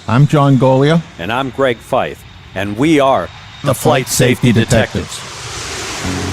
I'm John Goglia. And I'm Greg Fife. And we are the Flight Safety Detectives.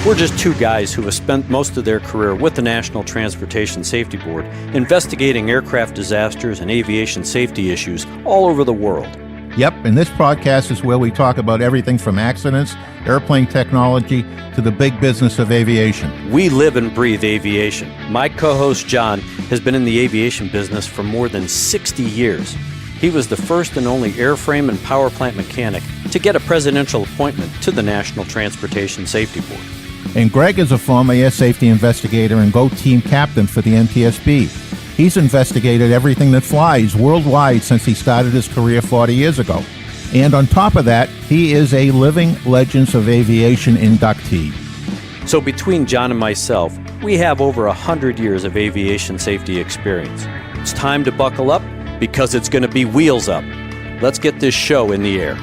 We're just two guys who have spent most of their career with the National Transportation Safety Board investigating aircraft disasters and aviation safety issues all over the world. Yep, and this podcast is where we talk about everything from accidents, airplane technology, to the big business of aviation. We live and breathe aviation. My co-host John has been in the aviation business for more than 60 years. He was the first and only airframe and power plant mechanic to get a presidential appointment to the National Transportation Safety Board. And Greg is a former air safety investigator and GO team captain for the NTSB. He's investigated everything that flies worldwide since he started his career 40 years ago. And on top of that, he is a Living Legends of Aviation inductee. So between John and myself, we have over 100 years of aviation safety experience. It's time to buckle up because it's going to be wheels up. Let's get this show in the air.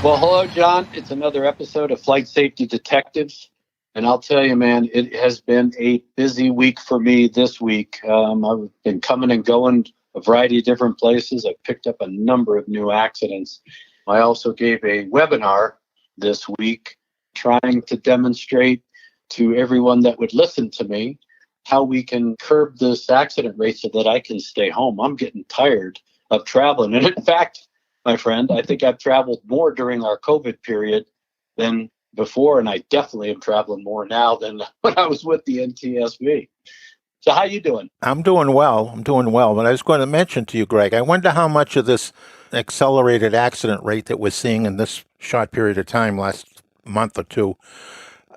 Well, hello, John. It's another episode of Flight Safety Detectives. And I'll tell you, man, it has been a busy week for me this week. I've been coming and going a variety of different places. I picked up a number of new accidents. I also gave a webinar this week trying to demonstrate to everyone that would listen to me how we can curb this accident rate so that I can stay home. I'm getting tired of traveling. And in fact, my friend, I think I've traveled more during our COVID period than before, and I definitely am traveling more now than when I was with the NTSB. So how you doing? I'm doing well. But I was going to mention to you, Greg, I wonder how much of this accelerated accident rate that we're seeing in this short period of time, last month or two,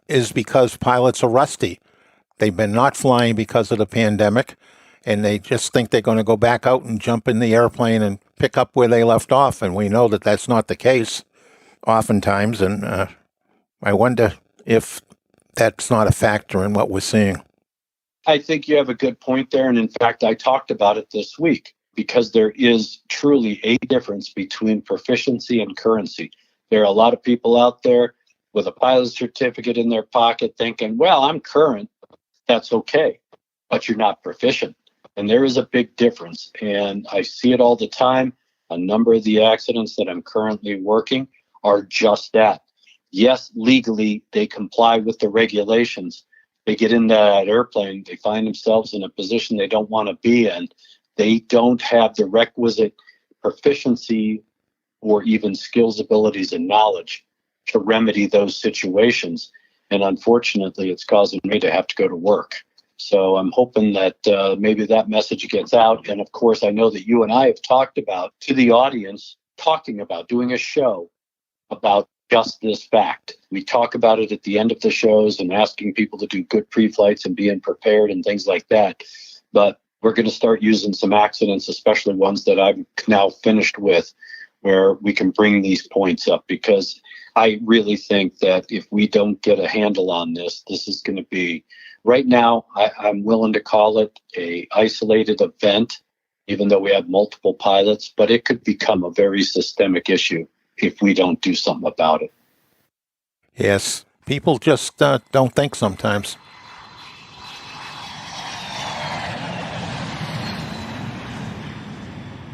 is because pilots are rusty. They've been not flying because of the pandemic, and they just think they're going to go back out and jump in the airplane and pick up where they left off. And we know that that's not the case oftentimes. And I wonder if that's not a factor in what we're seeing. I think you have a good point there. And in fact, I talked about it this week because there is truly a difference between proficiency and currency. There are a lot of people out there with a pilot's certificate in their pocket thinking, well, I'm current. That's okay, but you're not proficient. And there is a big difference. And I see it all the time. A number of the accidents that I'm currently working are just that. Yes, legally, they comply with the regulations. They get in that airplane, they find themselves in a position they don't want to be in. They don't have the requisite proficiency or even skills, abilities, and knowledge to remedy those situations. And unfortunately, it's causing me to have to go to work. So I'm hoping that maybe that message gets out. And of course, I know that you and I have talked about to the audience, talking about doing a show about just this fact. We talk about it at the end of the shows and asking people to do good pre-flights and being prepared and things like that. But we're going to start using some accidents, especially ones that I'm now finished with, where we can bring these points up, because I really think that if we don't get a handle on this, this is going to be, right now, I'm willing to call it a isolated event, even though we have multiple pilots, but it could become a very systemic issue if we don't do something about it. Yes, people just don't think sometimes.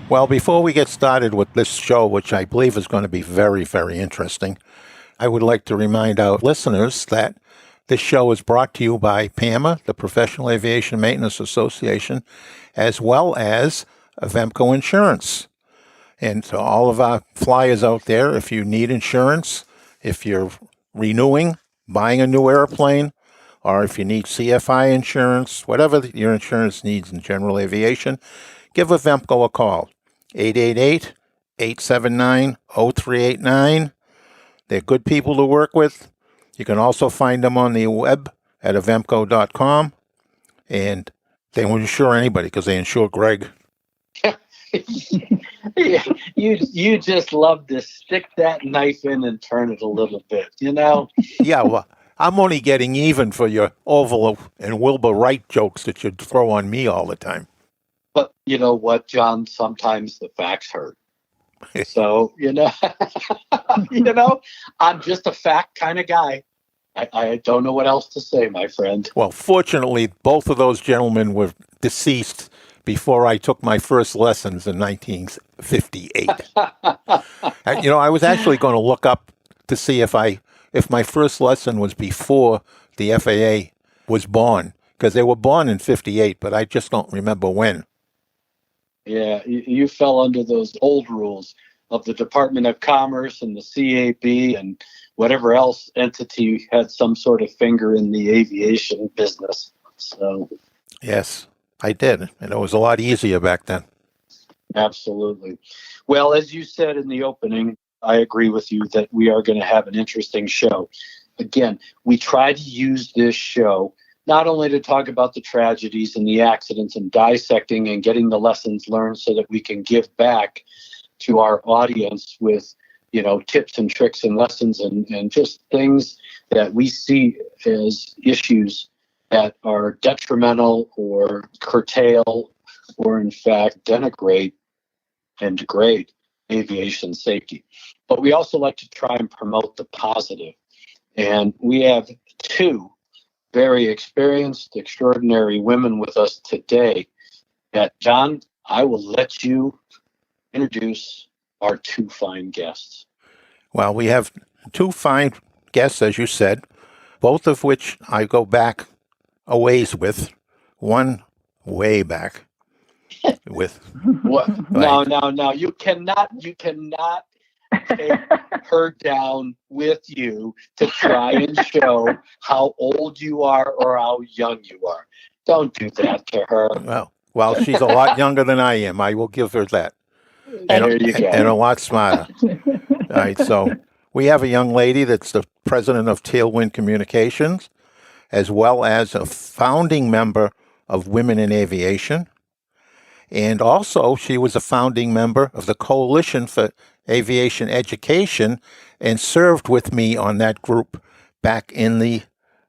Well, before we get started with this show, which I believe is going to be very, very interesting, I would like to remind our listeners that this show is brought to you by PAMA, the Professional Aviation Maintenance Association, as well as Avemco Insurance. And to all of our flyers out there, if you need insurance, if you're renewing, buying a new airplane, or if you need CFI insurance, whatever your insurance needs in general aviation, give Avemco a call, 888-879-0389. They're good people to work with. You can also find them on the web at avemco.com. And they won't insure anybody because they insure Greg. You just love to stick that knife in and turn it a little bit, you know? Yeah, well, I'm only getting even for your Orville and Wilbur Wright jokes that you throw on me all the time. But you know what, John? Sometimes the facts hurt. So, you know, I'm just a fact kind of guy. I don't know what else to say, my friend. Well, fortunately, both of those gentlemen were deceased before I took my first lessons in 1958. I was actually going to look up to see if my first lesson was before the FAA was born, because they were born in 58, but I just don't remember when. Yeah, you fell under those old rules of the Department of Commerce and the CAB and whatever else entity had some sort of finger in the aviation business. So, yes, I did. And it was a lot easier back then. Absolutely. Well, as you said in the opening, I agree with you that we are going to have an interesting show. Again, we try to use this show not only to talk about the tragedies and the accidents and dissecting and getting the lessons learned so that we can give back to our audience with, tips and tricks and lessons and just things that we see as issues that are detrimental or curtail or in fact denigrate and degrade aviation safety. But we also like to try and promote the positive. And we have two very experienced, extraordinary women with us today. John, I will let you introduce our two fine guests. Well, we have two fine guests, as you said, both of which I go back a ways with. One way back with. What? No. You cannot take her down with you to try and show how old you are or how young you are. Don't do that to her. Well, she's a lot younger than I am. I will give her that. There you go. And a lot smarter. All right, so we have a young lady that's the president of TailWinds Communications, as well as a founding member of Women in Aviation. And also, she was a founding member of the Coalition for Aviation Education and served with me on that group back in the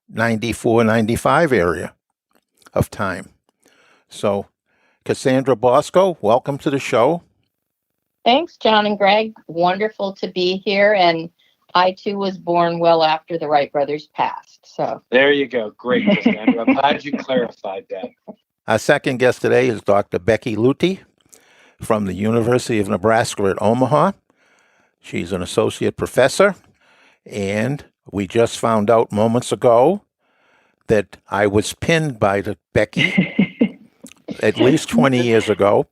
94, 95 area of time. So, Cassandra Bosco, welcome to the show. Thanks, John and Greg. Wonderful to be here. And I, too, was born well after the Wright brothers passed. So there you go. Great, Cassandra. I'm glad you clarified that. Our second guest today is Dr. Becky Lutte from the University of Nebraska at Omaha. She's an associate professor, and we just found out moments ago that I was pinned by Becky at least 20 years ago.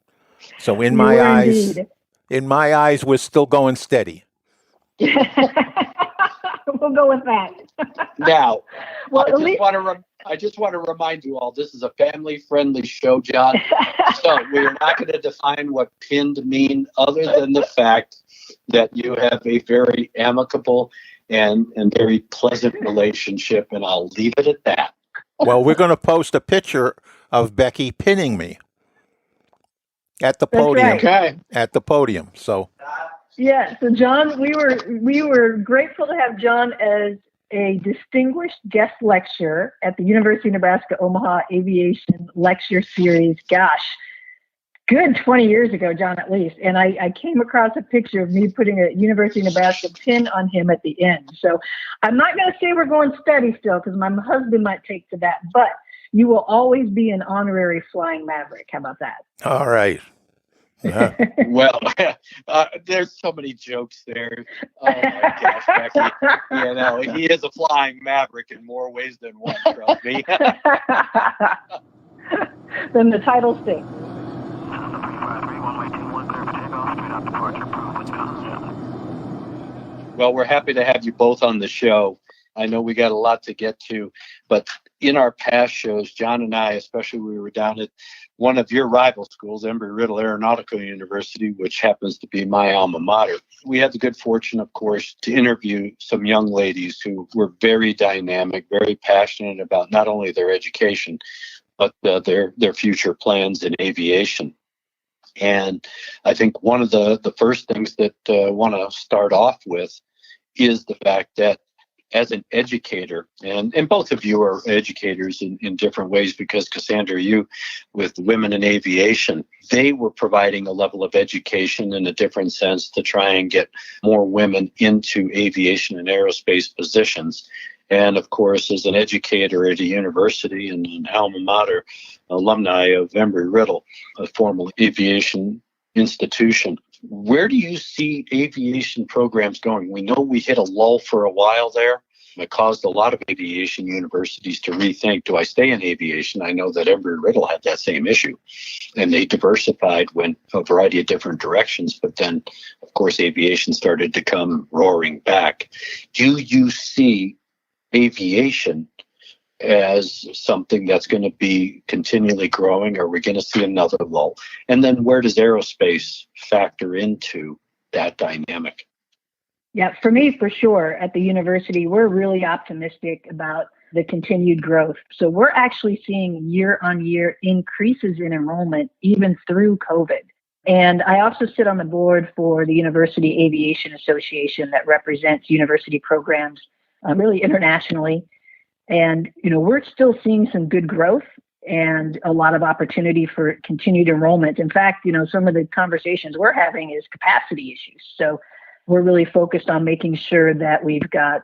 So in my eyes, we're still going steady. We'll go with that. Now, well, I just want to remind you all, this is a family-friendly show, John. So we are not going to define what pinned mean other than the fact that you have a very amicable and very pleasant relationship, and I'll leave it at that. Well, we're going to post a picture of Becky pinning me at the podium. Right. Okay. At the podium. So. Yeah. So John, we were grateful to have John as a distinguished guest lecturer at the University of Nebraska Omaha Aviation Lecture Series. Gosh, good 20 years ago, John, at least. And I came across a picture of me putting a University of Nebraska pin on him at the end. So I'm not going to say we're going steady still, because my husband might take to that, but you will always be an honorary flying maverick. How about that? All right. Uh-huh. Well, there's so many jokes there. Oh my gosh, Becky. He is a flying maverick in more ways than one, trust me. Then the title stinks. Well, we're happy to have you both on the show. I know we got a lot to get to, but in our past shows, John and I, especially, we were down at one of your rival schools, Embry-Riddle Aeronautical University, which happens to be my alma mater. We had the good fortune, of course, to interview some young ladies who were very dynamic, very passionate about not only their education, but their future plans in aviation. And I think one of the first things that I want to start off with is the fact that as an educator, and both of you are educators in different ways, because Cassandra, you with Women in Aviation, they were providing a level of education in a different sense to try and get more women into aviation and aerospace positions. And of course, as an educator at a university and an alma mater alumni of Embry-Riddle, a formal aviation institution, where do you see aviation programs going? We know we hit a lull for a while there. It caused a lot of aviation universities to rethink, do I stay in aviation? I know that Embry-Riddle had that same issue, and they diversified, went a variety of different directions. But then, of course, aviation started to come roaring back. Do you see aviation as something that's going to be continually growing? Are we going to see another lull? And then where does aerospace factor into that dynamic? Yeah, for me, for sure, at the university, we're really optimistic about the continued growth. So we're actually seeing year-on-year increases in enrollment, even through COVID. And I also sit on the board for the University Aviation Association that represents university programs really internationally. And, we're still seeing some good growth and a lot of opportunity for continued enrollment. In fact, some of the conversations we're having is capacity issues. So we're really focused on making sure that we've got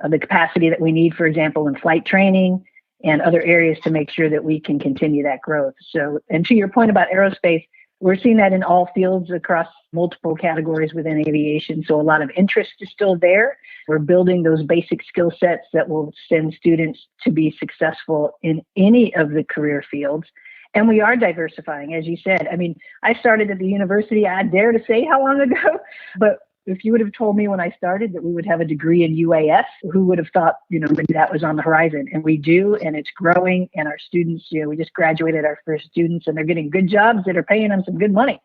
the capacity that we need, for example, in flight training and other areas to make sure that we can continue that growth. So, and to your point about aerospace, we're seeing that in all fields across multiple categories within aviation. So a lot of interest is still there. We're building those basic skill sets that will send students to be successful in any of the career fields. And we are diversifying, as you said. I mean, I started at the university, I dare to say how long ago, but if you would have told me when I started that we would have a degree in UAS, who would have thought, maybe that was on the horizon? And we do, and it's growing. And our students, we just graduated our first students, and they're getting good jobs that are paying them some good money.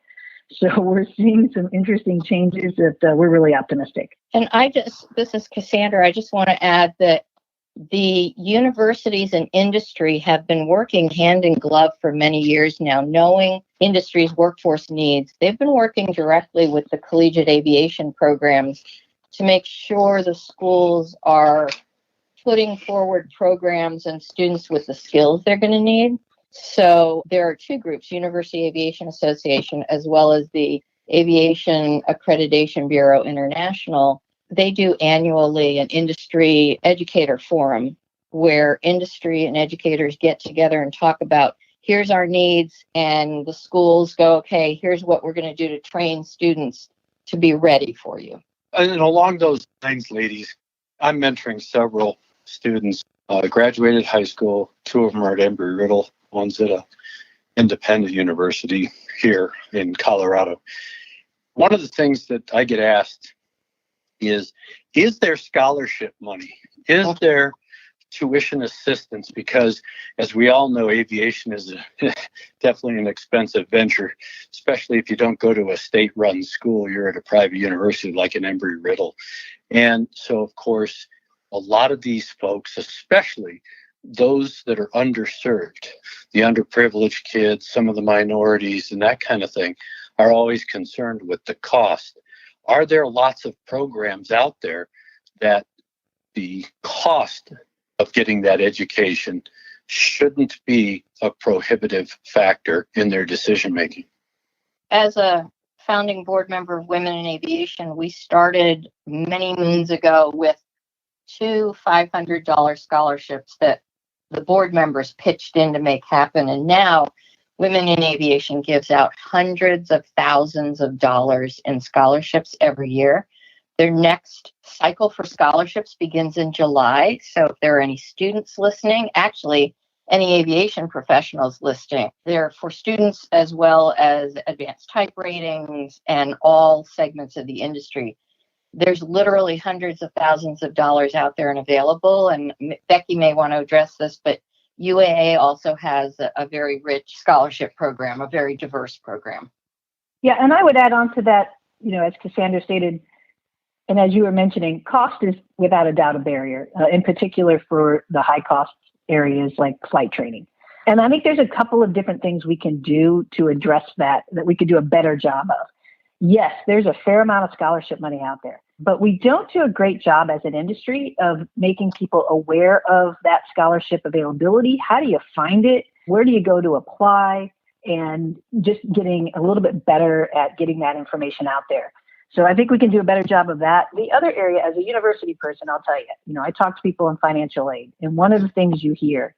So we're seeing some interesting changes that we're really optimistic. And this is Cassandra. I just want to add that the universities and industry have been working hand in glove for many years now, knowing industry's workforce needs. They've been working directly with the collegiate aviation programs to make sure the schools are putting forward programs and students with the skills they're going to need. So there are two groups, University Aviation Association, as well as the Aviation Accreditation Bureau International. They do annually an industry educator forum where industry and educators get together and talk about, here's our needs, and the schools go, okay, here's what we're going to do to train students to be ready for you. And along those lines, ladies, I'm mentoring several students, graduated high school. Two of them are at Embry-Riddle, one's at an independent university here in Colorado. One of the things that I get asked is there scholarship money? Is there tuition assistance? Because as we all know, aviation is definitely an expensive venture, especially if you don't go to a state-run school, you're at a private university like an Embry-Riddle. And so, of course, a lot of these folks, especially those that are underserved, the underprivileged kids, some of the minorities and that kind of thing, are always concerned with the cost. Are there lots of programs out there that the cost of getting that education shouldn't be a prohibitive factor in their decision making? As a founding board member of Women in Aviation, we started many moons ago with two $500 scholarships that the board members pitched in to make happen. And now Women in Aviation gives out hundreds of thousands of dollars in scholarships every year. Their next cycle for scholarships begins in July. So if there are any students listening, actually any aviation professionals listening, they're for students as well as advanced type ratings and all segments of the industry. There's literally hundreds of thousands of dollars out there and available. And Becky may want to address this, but UAA also has a very rich scholarship program, a very diverse program. Yeah, and I would add on to that, as Cassandra stated, and as you were mentioning, cost is without a doubt a barrier, in particular for the high cost areas like flight training. And I think there's a couple of different things we can do to address that we could do a better job of. Yes, there's a fair amount of scholarship money out there, but we don't do a great job as an industry of making people aware of that scholarship availability. How do you find it? Where do you go to apply? And just getting a little bit better at getting that information out there. So I think we can do a better job of that. The other area, as a university person, I'll tell you, I talk to people in financial aid, and one of the things you hear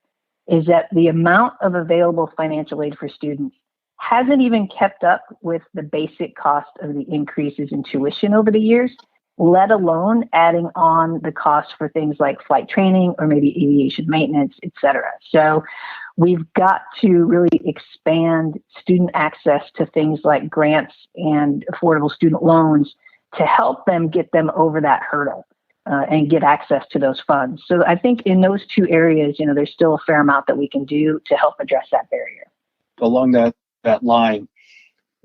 is that the amount of available financial aid for students hasn't even kept up with the basic cost of the increases in tuition over the years, let alone adding on the cost for things like flight training or maybe aviation maintenance, et cetera. So we've got to really expand student access to things like grants and affordable student loans to help them get them over that hurdle and get access to those funds. So I think in those two areas, there's still a fair amount that we can do to help address that barrier. Along that line,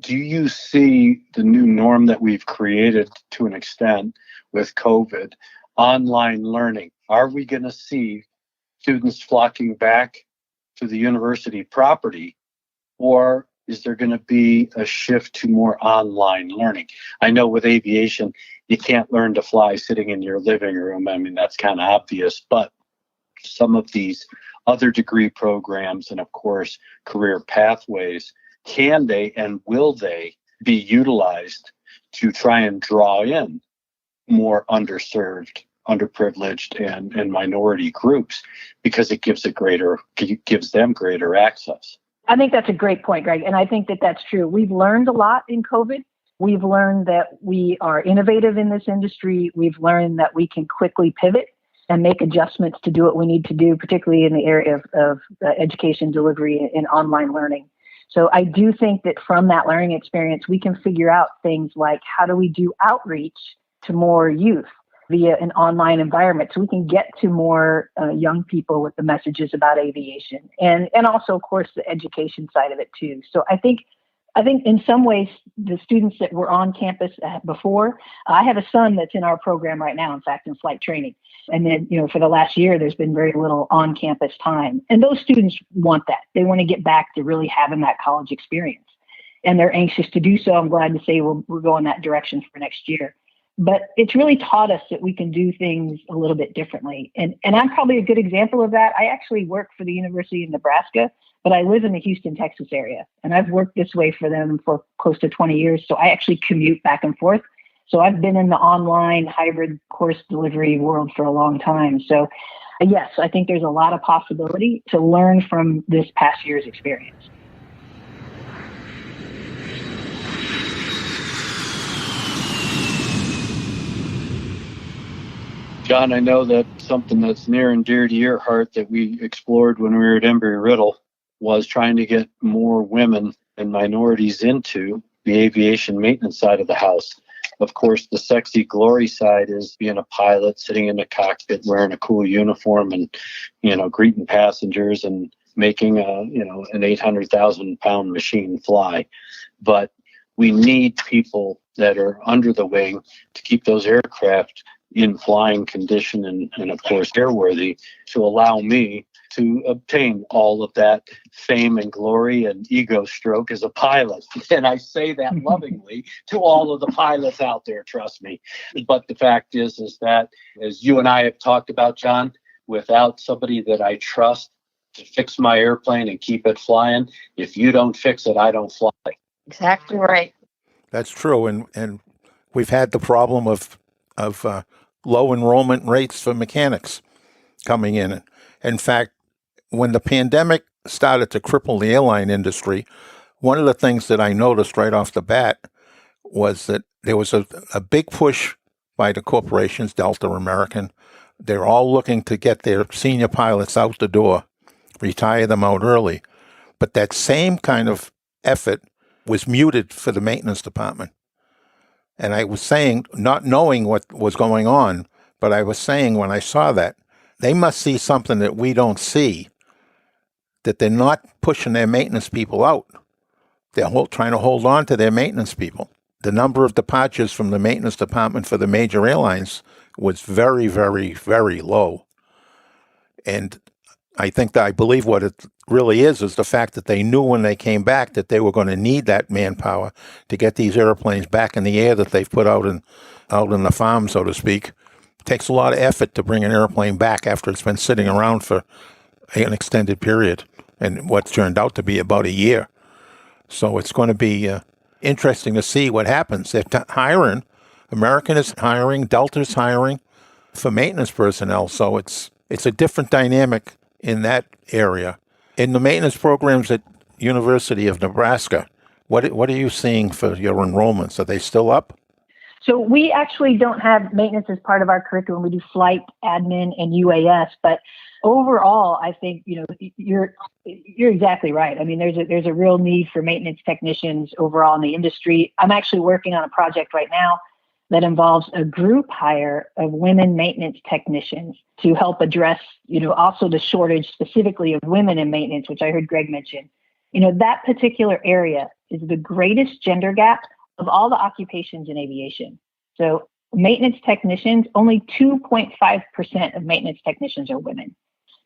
do you see the new norm that we've created to an extent with COVID, online learning? Are we going to see students flocking back to the university property, or is there going to be a shift to more online learning? I know with aviation, you can't learn to fly sitting in your living room. I mean, that's kind of obvious, but some of these other degree programs and, of course, career pathways, can they and will they be utilized to try and draw in more underserved, underprivileged, and minority groups, because it gives them greater access? I think that's a great point, Greg. And I think that that's true. We've learned a lot in COVID. We've learned that we are innovative in this industry. We've learned that we can quickly pivot and make adjustments to do what we need to do, particularly in the area of education delivery and online learning. So I do think that from that learning experience, we can figure out things like how do we do outreach to more youth via an online environment so we can get to more young people with the messages about aviation and also, of course, the education side of it too. So I think in some ways, the students that were on campus before, I have a son that's in our program right now, in fact, in flight training. And then, for the last year, there's been very little on-campus time. And those students want that. They want to get back to really having that college experience. And they're anxious to do so. I'm glad to say we're going that direction for next year. But it's really taught us that we can do things a little bit differently. And I'm probably a good example of that. I actually work for the University of Nebraska, but I live in the Houston, Texas area. And I've worked this way for them for close to 20 years. So I actually commute back and forth. So I've been in the online hybrid course delivery world for a long time. So yes, I think there's a lot of possibility to learn from this past year's experience. John, I know that something that's near and dear to your heart that we explored when we were at Embry-Riddle was trying to get more women and minorities into the aviation maintenance side of the house. Of course, the sexy glory side is being a pilot, sitting in the cockpit, wearing a cool uniform and, greeting passengers and making an 800,000 pound machine fly. But we need people that are under the wing to keep those aircraft in flying condition and of course, airworthy, to allow me to obtain all of that fame and glory and ego stroke as a pilot. And I say that lovingly to all of the pilots out there, trust me. But the fact is that, as you and I have talked about, John, without somebody that I trust to fix my airplane and keep it flying, if you don't fix it, I don't fly. Exactly right. That's true. And we've had the problem of low enrollment rates for mechanics coming in. In fact, when the pandemic started to cripple the airline industry, one of the things that I noticed right off the bat was that there was a big push by the corporations, Delta, American. They're all looking to get their senior pilots out the door, retire them out early. But that same kind of effort was muted for the maintenance department. And I was saying, not knowing what was going on, but I was saying when I saw that, they must see something that we don't see, that they're not pushing their maintenance people out. They're trying to hold on to their maintenance people. The number of departures from the maintenance department for the major airlines was very, very, very low. And I believe what it really is the fact that they knew when they came back that they were going to need that manpower to get these airplanes back in the air that they've put out in the farm, so to speak. It takes a lot of effort to bring an airplane back after it's been sitting around for an extended period, and what turned out to be about a year. So it's going to be interesting to see what happens. They're hiring American is hiring, Delta's hiring for maintenance personnel. So it's a different dynamic in that area. In the maintenance programs at University of Nebraska, what are you seeing for your enrollments? Are they still up? So we actually don't have maintenance as part of our curriculum. We do flight, admin, and UAS. But overall, I think you're exactly right. I mean, there's a real need for maintenance technicians overall in the industry. I'm actually working on a project right now that involves a group hire of women maintenance technicians to help address, also the shortage specifically of women in maintenance, which I heard Greg mention. That particular area is the greatest gender gap of all the occupations in aviation. So maintenance technicians, only 2.5% of maintenance technicians are women.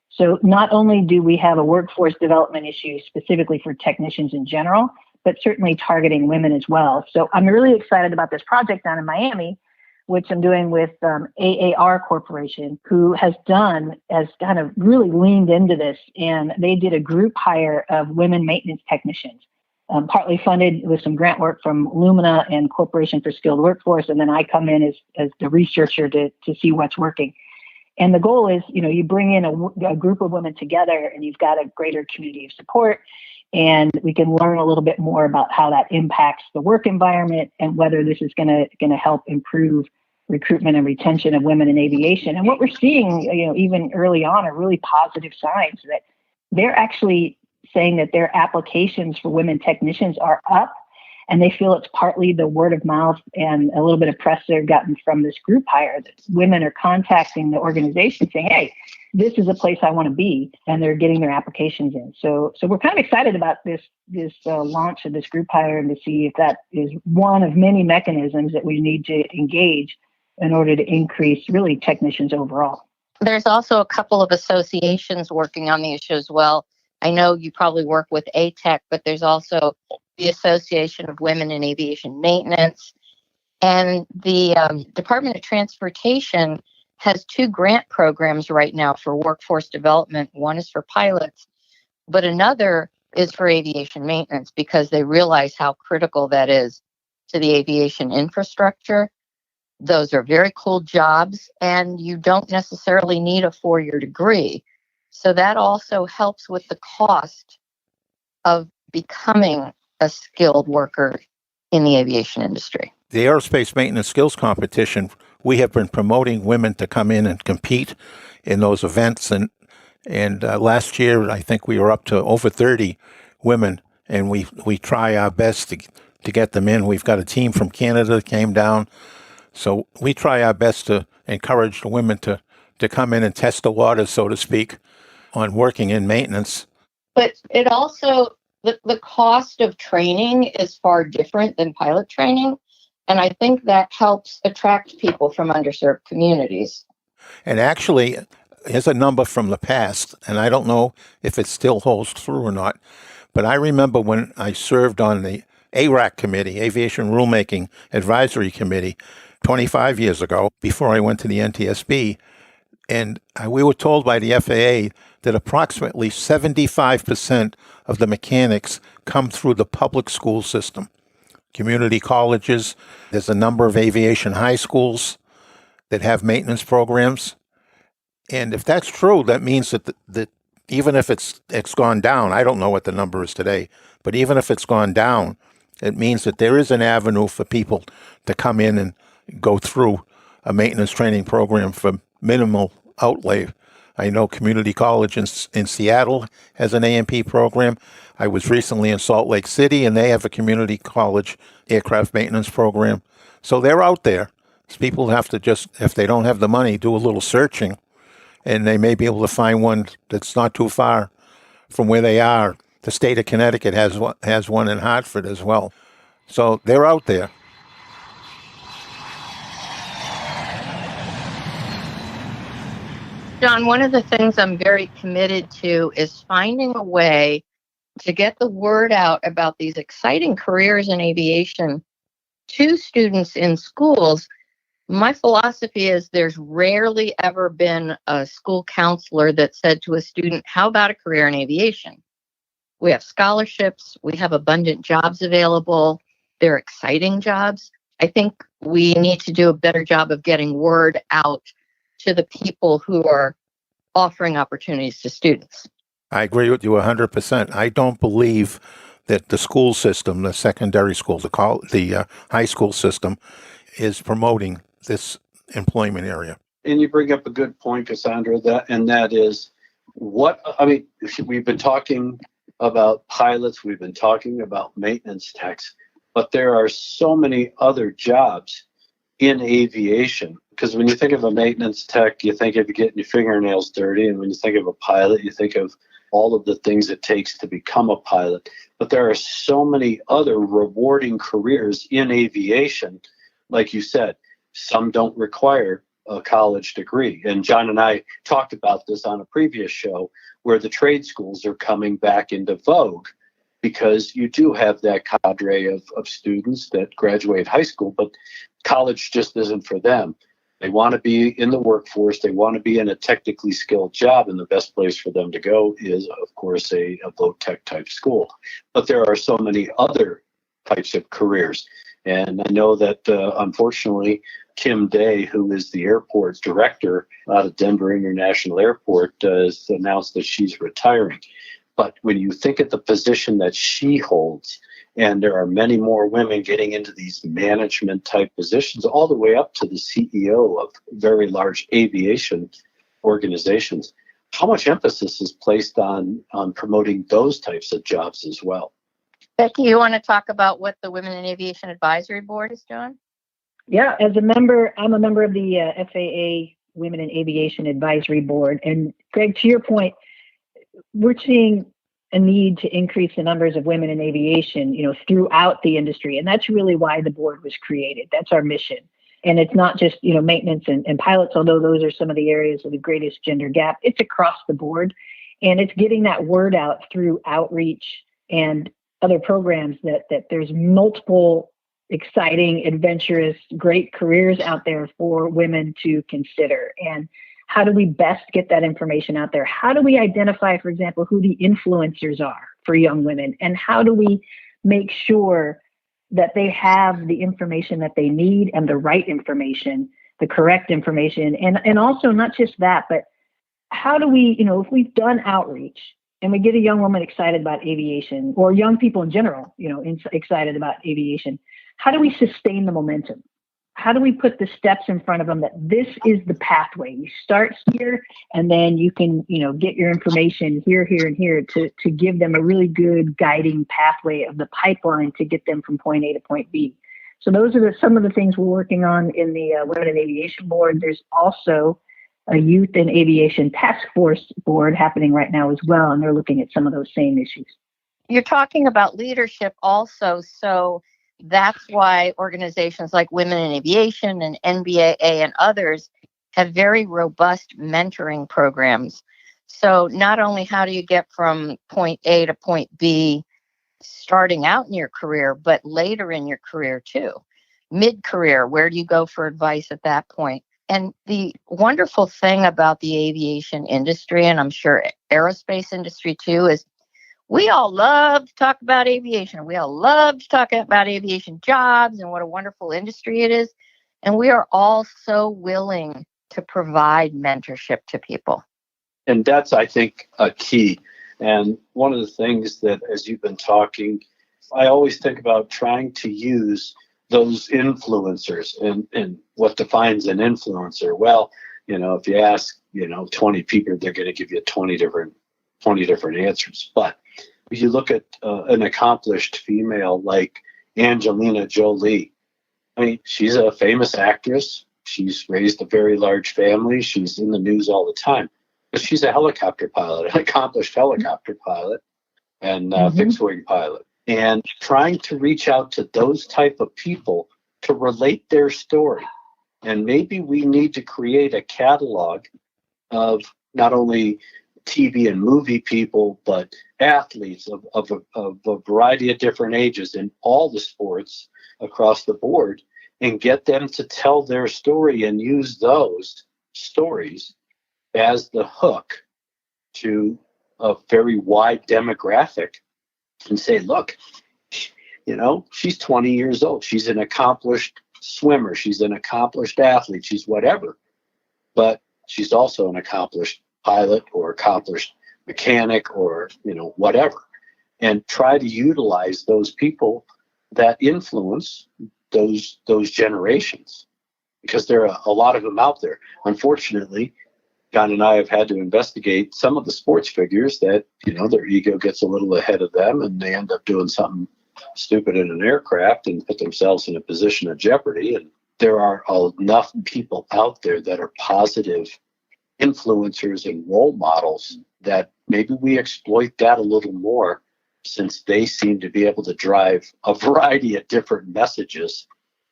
So not only do we have a workforce development issue specifically for technicians in general, but certainly targeting women as well. So I'm really excited about this project down in Miami, which I'm doing with AAR Corporation, who has kind of really leaned into this. And they did a group hire of women maintenance technicians, partly funded with some grant work from Lumina and Corporation for Skilled Workforce. And then I come in as the researcher to see what's working. And the goal is, you bring in a group of women together and you've got a greater community of support. And we can learn a little bit more about how that impacts the work environment and whether this is going to help improve recruitment and retention of women in aviation. And what we're seeing, even early on, are really positive signs that they're actually saying that their applications for women technicians are up. And they feel it's partly the word of mouth and a little bit of press they've gotten from this group hire that women are contacting the organization saying, hey, this is a place I want to be. And they're getting their applications in. So we're kind of excited about this launch of this group hire and to see if that is one of many mechanisms that we need to engage in order to increase really technicians overall. There's also a couple of associations working on the issue as well. I know you probably work with ATEC, but there's also the Association of Women in Aviation Maintenance. And the Department of Transportation has 2 grant programs right now for workforce development. One is for pilots, but another is for aviation maintenance because they realize how critical that is to the aviation infrastructure. Those are very cool jobs, and you don't necessarily need a 4-year degree. So that also helps with the cost of becoming a skilled worker in the aviation industry. The Aerospace Maintenance Skills Competition, we have been promoting women to come in and compete in those events. And last year, I think we were up to over 30 women, and we try our best to get them in. We've got a team from Canada that came down. So we try our best to encourage the women to come in and test the waters, so to speak, on working in maintenance. But it also, the cost of training is far different than pilot training. And I think that helps attract people from underserved communities. And actually, here's a number from the past, and I don't know if it still holds true or not, but I remember when I served on the ARAC committee, Aviation Rulemaking Advisory Committee, 25 years ago, before I went to the NTSB, and we were told by the FAA that approximately 75% of the mechanics come through the public school system. Community colleges, there's a number of aviation high schools that have maintenance programs. And if that's true, that means that even if it's gone down, I don't know what the number is today, but even if it's gone down, it means that there is an avenue for people to come in and go through a maintenance training program for minimal outlay. I know community college in Seattle has an A&P program. I was recently in Salt Lake City, and they have a community college aircraft maintenance program. So they're out there. So people have to just, if they don't have the money, do a little searching, and they may be able to find one that's not too far from where they are. The state of Connecticut has one in Hartford as well. So they're out there. John, one of the things I'm very committed to is finding a way to get the word out about these exciting careers in aviation to students in schools. My philosophy is there's rarely ever been a school counselor that said to a student, how about a career in aviation? We have scholarships. We have abundant jobs available. They're exciting jobs. I think we need to do a better job of getting word out to the people who are offering opportunities to students. I agree with you 100%. I don't believe that the school system, the secondary school, the high school system, is promoting this employment area. And you bring up a good point, Cassandra, that is we've been talking about pilots, we've been talking about maintenance techs, but there are so many other jobs in aviation. Because when you think of a maintenance tech, you think of getting your fingernails dirty. And when you think of a pilot, you think of all of the things it takes to become a pilot. But there are so many other rewarding careers in aviation. Like you said, some don't require a college degree. And John and I talked about this on a previous show, where the trade schools are coming back into vogue, because you do have that cadre of students that graduate high school, but college just isn't for them. They want to be in the workforce. They want to be in a technically skilled job. And the best place for them to go is, of course, a low tech type school. But there are so many other types of careers. And I know that, unfortunately, Kim Day, who is the airport director out of Denver International Airport, has announced that she's retiring. But when you think of the position that she holds, and there are many more women getting into these management type positions, all the way up to the CEO of very large aviation organizations, how much emphasis is placed on promoting those types of jobs as well? Becky, you want to talk about what the Women in Aviation Advisory Board is doing? Yeah, as a member, I'm a member of the FAA Women in Aviation Advisory Board. And Greg, to your point, we're seeing a need to increase the numbers of women in aviation, throughout the industry. And that's really why the board was created. That's our mission. And it's not just, maintenance and pilots, although those are some of the areas of the greatest gender gap. It's across the board. And it's getting that word out through outreach and other programs that there's multiple exciting, adventurous, great careers out there for women to consider. And how do we best get that information out there? How do we identify, for example, who the influencers are for young women? And how do we make sure that they have the information that they need and the right information, the correct information? And also not just that, but how do we, if we've done outreach and we get a young woman excited about aviation, or young people in general, excited about aviation, how do we sustain the momentum? How do we put the steps in front of them that this is the pathway? You start here, and then you can, get your information here, here, and here to give them a really good guiding pathway of the pipeline to get them from point A to point B. So those are some of the things we're working on in the Women in Aviation Board. There's also a Youth in Aviation Task Force Board happening right now as well, and they're looking at some of those same issues. You're talking about leadership also, so that's why organizations like Women in Aviation and NBAA and others have very robust mentoring programs. So not only how do you get from point A to point B starting out in your career, but later in your career too. Mid-career, where do you go for advice at that point? And the wonderful thing about the aviation industry, and I'm sure aerospace industry too, is we all love to talk about aviation. We all love to talk about aviation jobs and what a wonderful industry it is. And we are all so willing to provide mentorship to people. And that's, I think, a key. And one of the things that, as you've been talking, I always think about trying to use those influencers and what defines an influencer. Well, if you ask, 20 people, they're going to give you 20 different answers. But if you look at an accomplished female like Angelina Jolie, she's a famous actress. She's raised a very large family. She's in the news all the time. But she's a helicopter pilot, an accomplished helicopter pilot and fixed-wing pilot. And trying to reach out to those type of people to relate their story. And maybe we need to create a catalog of not only TV and movie people, but athletes of a variety of different ages in all the sports across the board, and get them to tell their story and use those stories as the hook to a very wide demographic and say, look, she's 20 years old. She's an accomplished swimmer, she's an accomplished athlete, she's whatever, but she's also an accomplished pilot or accomplished mechanic or, whatever. And try to utilize those people that influence those generations, because there are a lot of them out there. Unfortunately, John and I have had to investigate some of the sports figures that, their ego gets a little ahead of them and they end up doing something stupid in an aircraft and put themselves in a position of jeopardy. And there are enough people out there that are positive influencers and role models that maybe we exploit that a little more, since they seem to be able to drive a variety of different messages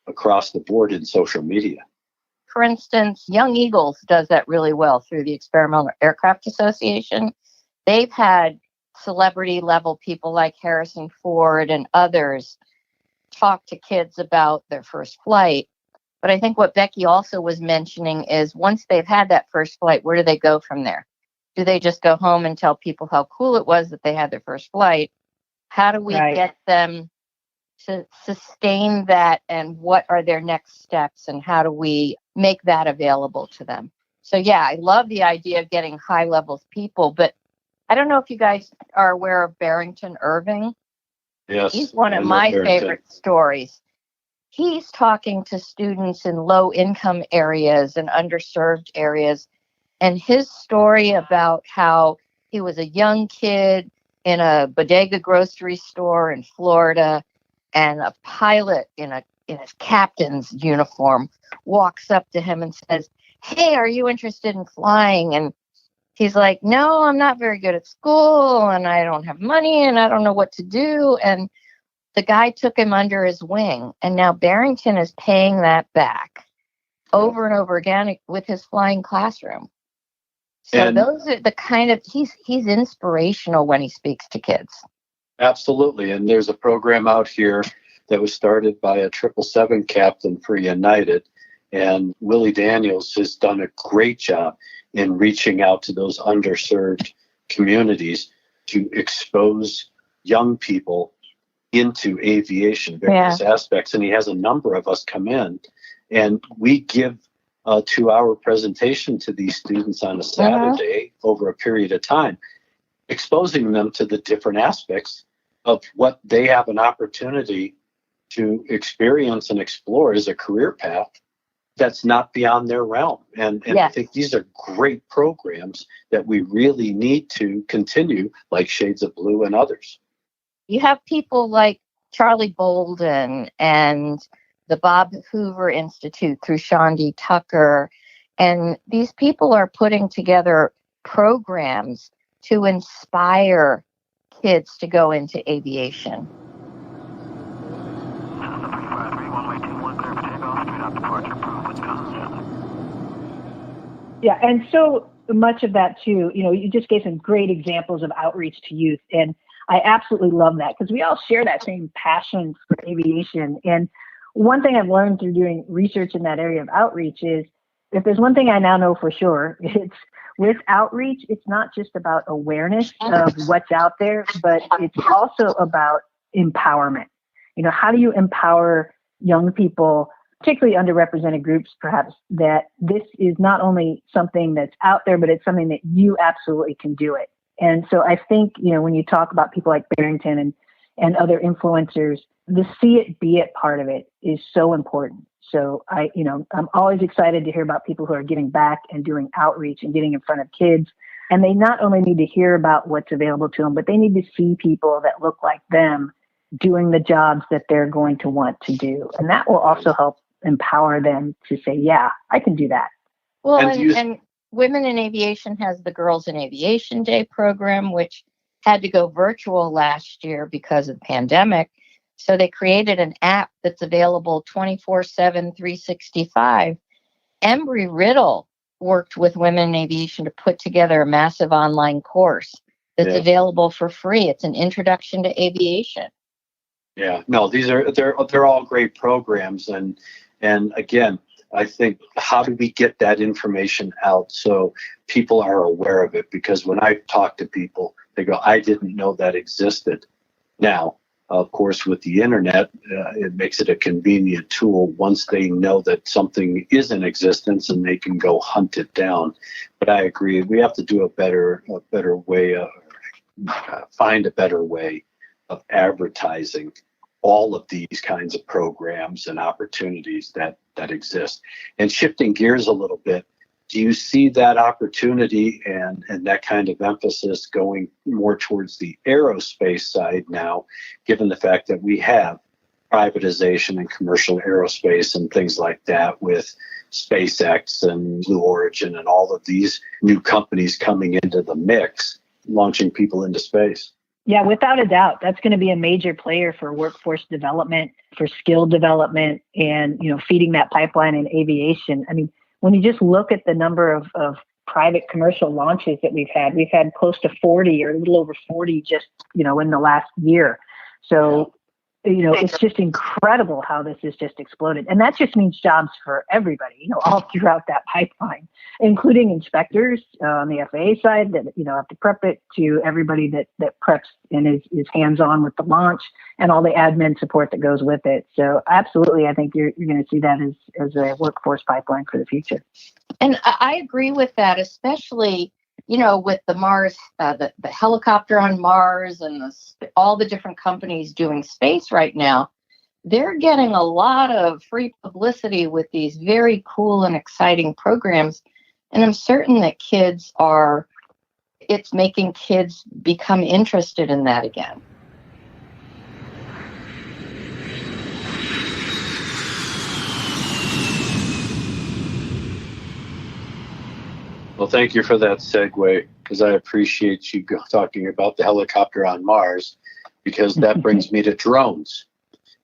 across the board in social media. For instance, Young Eagles does that really well through the Experimental Aircraft Association. They've had celebrity level people like Harrison Ford and others talk to kids about their first flight. But I think what Becky also was mentioning is once they've had that first flight, where do they go from there? Do they just go home and tell people how cool it was that they had their first flight? How do we get them to sustain that, and what are their next steps, and how do we make that available to them? So yeah, I love the idea of getting high levels people, but I don't know if you guys are aware of Barrington Irving. Yes. He's one of my favorite stories. He's talking to students in low income areas and underserved areas, and his story about how he was a young kid in a bodega grocery store in Florida, and a pilot in his captain's uniform walks up to him and says, "Hey, are you interested in flying?" And he's like, "No, I'm not very good at school, and I don't have money, and I don't know what to do." And the guy took him under his wing, and now Barrington is paying that back over and over again with his flying classroom. So those are the kind of, he's inspirational when he speaks to kids. Absolutely. And there's a program out here that was started by a 777 captain for United. And Willie Daniels has done a great job in reaching out to those underserved communities to expose young people into aviation, various aspects. And he has a number of us come in, and we give a 2-hour presentation to these students on a Saturday over a period of time, exposing them to the different aspects of what they have an opportunity to experience and explore as a career path that's not beyond their realm. And I think these are great programs that we really need to continue, like Shades of Blue and others. You have people like Charlie Bolden and the Bob Hoover Institute through Sean D. Tucker. And these people are putting together programs to inspire kids to go into aviation. Yeah, and so much of that too, you just gave some great examples of outreach to youth. And I absolutely love that, because we all share that same passion for aviation. And one thing I've learned through doing research in that area of outreach is, if there's one thing I now know for sure, it's with outreach, it's not just about awareness of what's out there, but it's also about empowerment. How do you empower young people, particularly underrepresented groups, perhaps, that this is not only something that's out there, but it's something that you absolutely can do it. And so I think, when you talk about people like Barrington and other influencers, the see it, be it part of it is so important. So I'm always excited to hear about people who are getting back and doing outreach and getting in front of kids. And they not only need to hear about what's available to them, but they need to see people that look like them doing the jobs that they're going to want to do. And that will also help empower them to say, yeah, I can do that. Well, and Women in Aviation has the Girls in Aviation Day program, which had to go virtual last year because of the pandemic. So they created an app that's available 24/7, 365. Embry Riddle worked with Women in Aviation to put together a massive online course that's available for free. It's an introduction to aviation. Yeah, no, they're all great programs. And again, I think, how do we get that information out so people are aware of it? Because when I talk to people, they go, I didn't know that existed. Now, Of course, with the internet, it makes it a convenient tool once they know that something is in existence and they can go hunt it down. But I agree, we have to do a better way, find a better way of advertising all of these kinds of programs and opportunities that exist. And shifting gears a little bit, do you see that opportunity and that kind of emphasis going more towards the aerospace side now, given the fact that we have privatization and commercial aerospace and things like that with SpaceX and Blue Origin and all of these new companies coming into the mix, launching people into space? Yeah, without a doubt, that's going to be a major player for workforce development, for skill development, and feeding that pipeline in aviation. I mean, when you just look at the number of private commercial launches that we've had close to 40 or a little over 40 just in the last year. So it's just incredible how this has just exploded. And that just means jobs for everybody, all throughout that pipeline, including inspectors on the FAA side that, have to prep it, to everybody that preps and is hands-on with the launch and all the admin support that goes with it. So absolutely, I think you're going to see that as a workforce pipeline for the future. And I agree with that, especially with the Mars, the helicopter on Mars and all the different companies doing space right now, they're getting a lot of free publicity with these very cool and exciting programs. And I'm certain that it's making kids become interested in that again. Well, thank you for that segue, because I appreciate you talking about the helicopter on Mars, because that brings me to drones.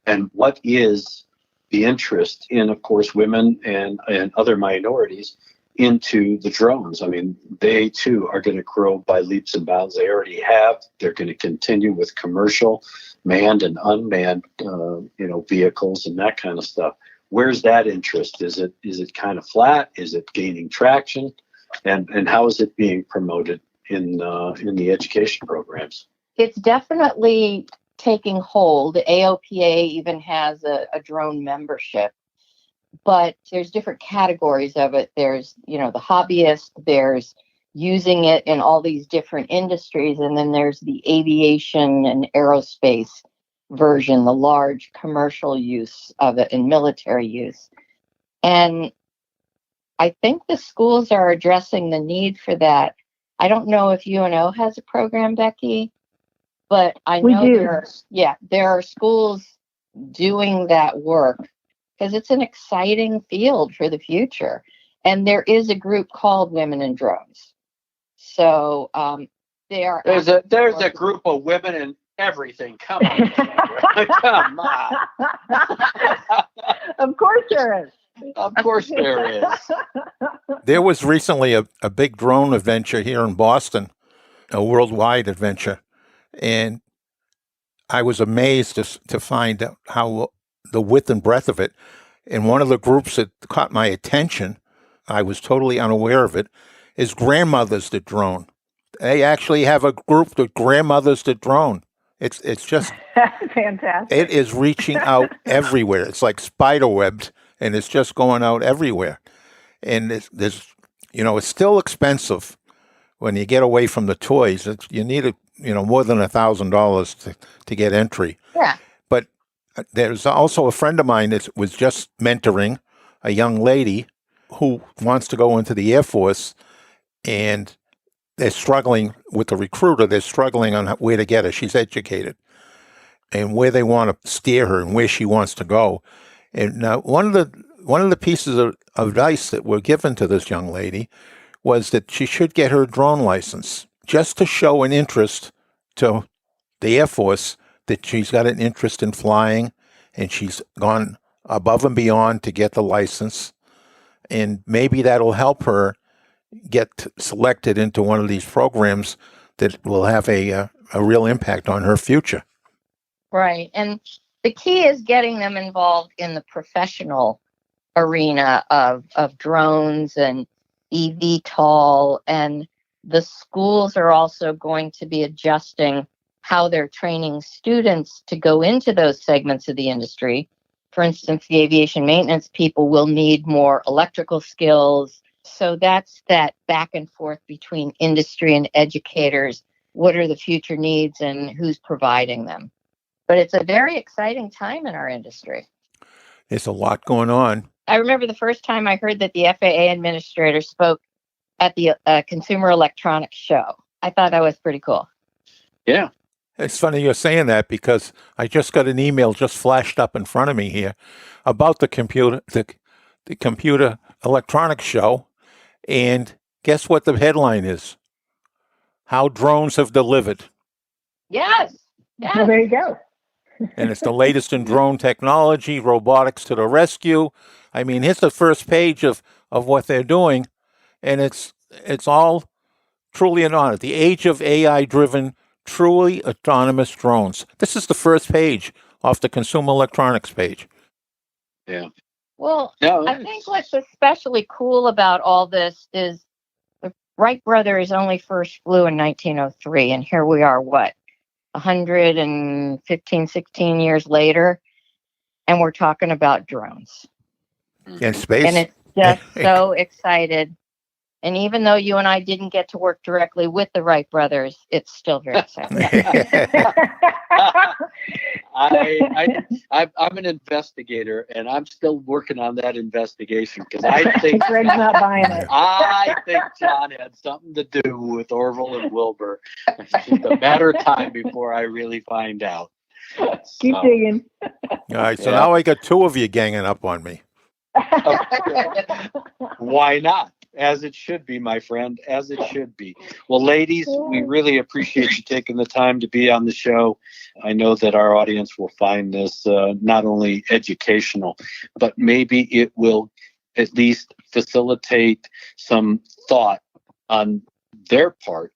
And what is the interest in, of course, women and other minorities into the drones? I mean, they too are going to grow by leaps and bounds. They already have. They're going to continue with commercial, manned and unmanned, vehicles and that kind of stuff. Where's that interest? Is it kind of flat? Is it gaining traction? And how is it being promoted in the education programs? It's definitely taking hold. AOPA even has a drone membership, but there's different categories of it. There's, the hobbyist, there's using it in all these different industries, and then there's the aviation and aerospace version, the large commercial use of it and military use. And I think the schools are addressing the need for that. I don't know if UNO has a program, Becky, but I know there are schools doing that work because it's an exciting field for the future. And there is a group called Women in Drones. So they are. There's a group of women in everything. Come on. Come on. Of course there is. Of course there is. There was recently a big drone adventure here in Boston, a worldwide adventure. And I was amazed to find out how the width and breadth of it. And one of the groups that caught my attention, I was totally unaware of it, is Grandmothers That Drone. They actually have a group that Grandmothers That Drone. It's just fantastic. It is reaching out everywhere. It's like spider webbed, and it's just going out everywhere. And it's still expensive when you get away from the toys. You need more than $1,000 to get entry. Yeah. But there's also a friend of mine that was just mentoring a young lady who wants to go into the Air Force, and they're struggling with the recruiter. They're struggling on where to get her. She's educated, and where they want to steer her and where she wants to go. And one of the pieces of advice that were given to this young lady was that she should get her drone license, just to show an interest to the Air Force that she's got an interest in flying, and she's gone above and beyond to get the license. And maybe that'll help her get selected into one of these programs that will have a real impact on her future. Right. And the key is getting them involved in the professional arena of drones and eVTOL. And the schools are also going to be adjusting how they're training students to go into those segments of the industry. For instance, the aviation maintenance people will need more electrical skills. So that's that back and forth between industry and educators. What are the future needs and who's providing them? But it's a very exciting time in our industry. There's a lot going on. I remember the first time I heard that the FAA administrator spoke at the Consumer Electronics Show. I thought that was pretty cool. Yeah. It's funny you're saying that because I just got an email just flashed up in front of me here about the computer electronics show. And guess what the headline is? How drones have delivered. Yes. Well, there you go. And it's the latest in drone technology, robotics to the rescue. I mean, here's the first page of what they're doing. And it's all truly an honor. The age of AI-driven, truly autonomous drones. This is the first page off the Consumer Electronics page. Yeah. Well, No, I think what's especially cool about all this is the Wright brothers only first flew in 1903, and here we are, 115, 16 years later, and we're talking about drones. In space. And it's just so excited. And even though you and I didn't get to work directly with the Wright brothers, it's still very exciting. I'm an investigator, and I'm still working on that investigation because I think Greg's not buying it. I think John had something to do with Orville and Wilbur. It's just a matter of time before I really find out. Keep digging. All right, so now I got two of you ganging up on me. Why not? As it should be, my friend, as it should be. Well, ladies, we really appreciate you taking the time to be on the show. I know that our audience will find this not only educational, but maybe it will at least facilitate some thought on their part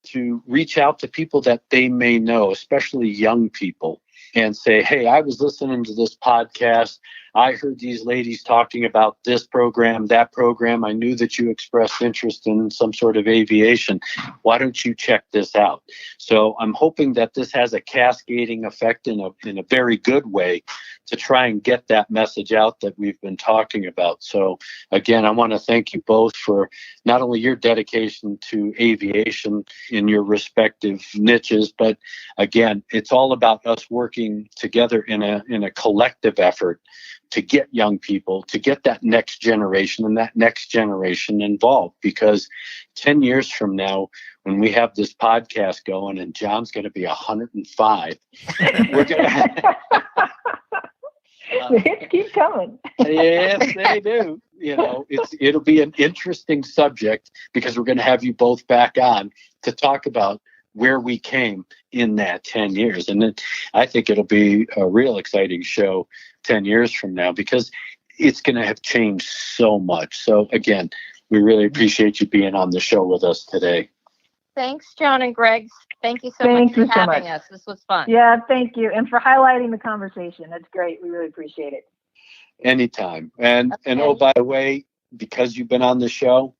to reach out to people that they may know, especially young people, and say, hey, I was listening to this podcast. I heard these ladies talking about this program, that program. I knew that you expressed interest in some sort of aviation. Why don't you check this out? So I'm hoping that this has a cascading effect in a very good way to try and get that message out that we've been talking about. So again, I want to thank you both for not only your dedication to aviation in your respective niches, but again, it's all about us working together in a collective effort to get young people, to get that next generation and that next generation involved. Because 10 years from now, when we have this podcast going and John's going to be 105, we're going to... The hits keep coming. Yes, they do. You know, it'll be an interesting subject because we're going to have you both back on to talk about where we came in that 10 years. And then I think it'll be a real exciting show 10 years from now because it's going to have changed so much. So again, we really appreciate you being on the show with us today. Thanks, John and Greg. Thank you so much for having us. This was fun. Yeah, thank you. And for highlighting the conversation. That's great. We really appreciate it. Anytime. And oh, by the way, because you've been on the show,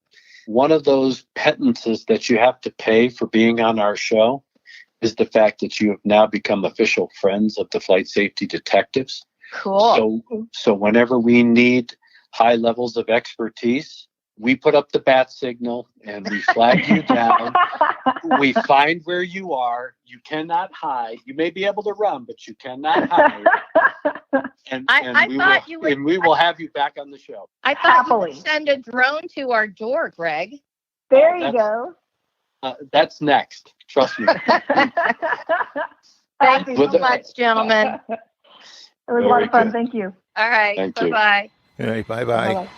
one of those penances that you have to pay for being on our show is the fact that you have now become official friends of the flight safety detectives. Cool. So whenever we need high levels of expertise, we put up the bat signal and we flag you down. We find where you are. You cannot hide. You may be able to run, but you cannot hide. And we will have you back on the show. I thought you would send a drone to our door, Greg. There you go. That's next. Trust me. Thank you so much, gentlemen. It was a lot of fun. Thank you. All right. Thank you. Bye-bye. All right, bye-bye. Bye-bye.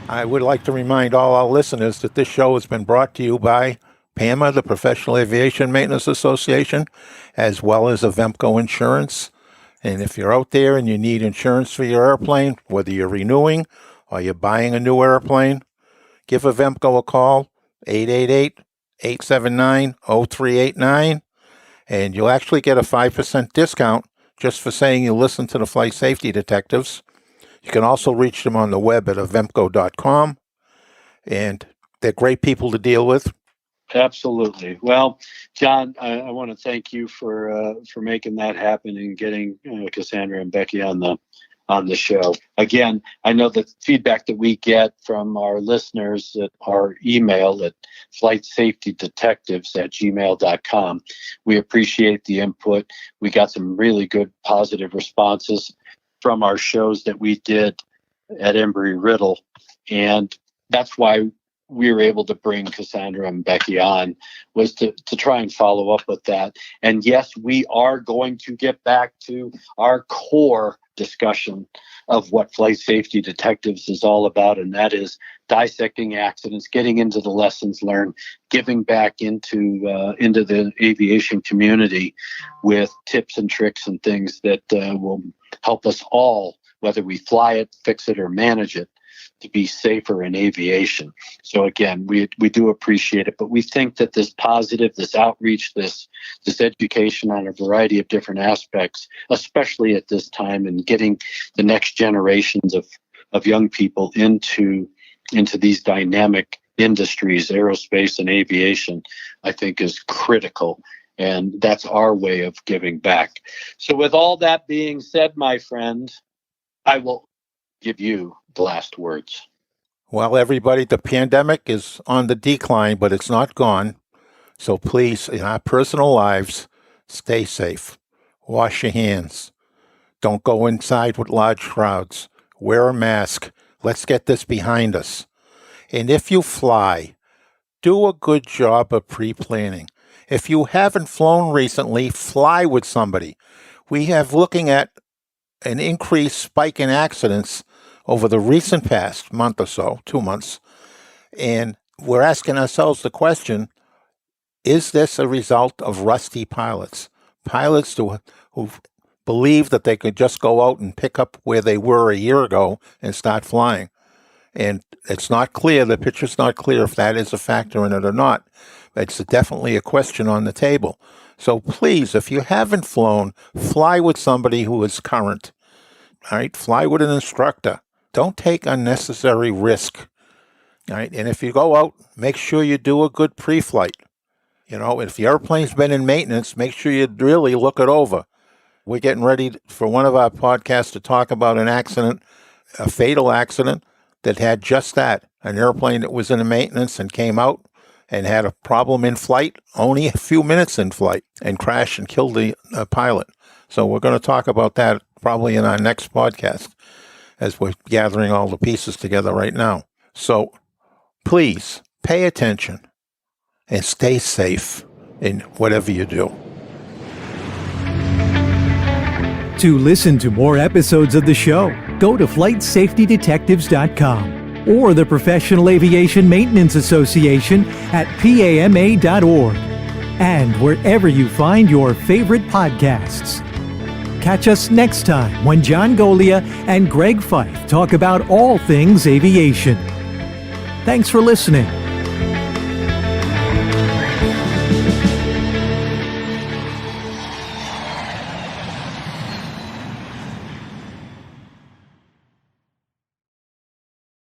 I would like to remind all our listeners that this show has been brought to you by PAMA, the Professional Aviation Maintenance Association, as well as Avemco Insurance. And if you're out there and you need insurance for your airplane, whether you're renewing or you're buying a new airplane, give Avemco a call, 888-879-0389, and you'll actually get a 5% discount just for saying you listen to the Flight Safety Detectives. You can also reach them on the web at avemco.com. And They're great people to deal with. Absolutely. Well, John, I want to thank you for making that happen and getting Cassandra and Becky on the show. Again, I know the feedback that we get from our listeners at our email at flightsafetydetectives@gmail.com. We appreciate the input. We got some really good positive responses from our shows that we did at Embry-Riddle, and that's why we were able to bring Cassandra and Becky on, was to try and follow up with that. And yes, we are going to get back to our core discussion of what Flight Safety Detectives is all about, and that is dissecting accidents, getting into the lessons learned, giving back into the aviation community with tips and tricks and things that will help us all, whether we fly it, fix it, or manage it, to be safer in aviation. So again, we do appreciate it, but we think that this positive, this outreach, this education on a variety of different aspects, especially at this time, and getting the next generations of young people into these dynamic industries, aerospace and aviation, I think is critical. And that's our way of giving back. So with all that being said, my friend, I will give you the last words. Well, everybody, the pandemic is on the decline, but it's not gone. So please, in our personal lives, stay safe. Wash your hands. Don't go inside with large crowds. Wear a mask. Let's get this behind us. And if you fly, do a good job of pre-planning. If you haven't flown recently, fly with somebody. We have looking at an increased spike in accidents over the recent past month or so, 2 months, and we're asking ourselves the question, is this a result of rusty pilots? Pilots who believe that they could just go out and pick up where they were a year ago and start flying. And it's not clear, the picture's not clear if that is a factor in it or not. It's definitely a question on the table. So please, if you haven't flown, fly with somebody who is current. All right, fly with an instructor. Don't take unnecessary risk. All right, and if you go out, make sure you do a good pre-flight. You know, if the airplane's been in maintenance, make sure you really look it over. We're getting ready for one of our podcasts to talk about an accident, a fatal accident that had just that, an airplane that was in maintenance and came out and had a problem in flight, only a few minutes in flight, and crashed and killed the pilot. So we're going to talk about that probably in our next podcast, as we're gathering all the pieces together right now. So please pay attention and stay safe in whatever you do. To listen to more episodes of the show, go to flightsafetydetectives.com or the Professional Aviation Maintenance Association at PAMA.org, and wherever you find your favorite podcasts. Catch us next time when John Goglia and Greg Fife talk about all things aviation. Thanks for listening.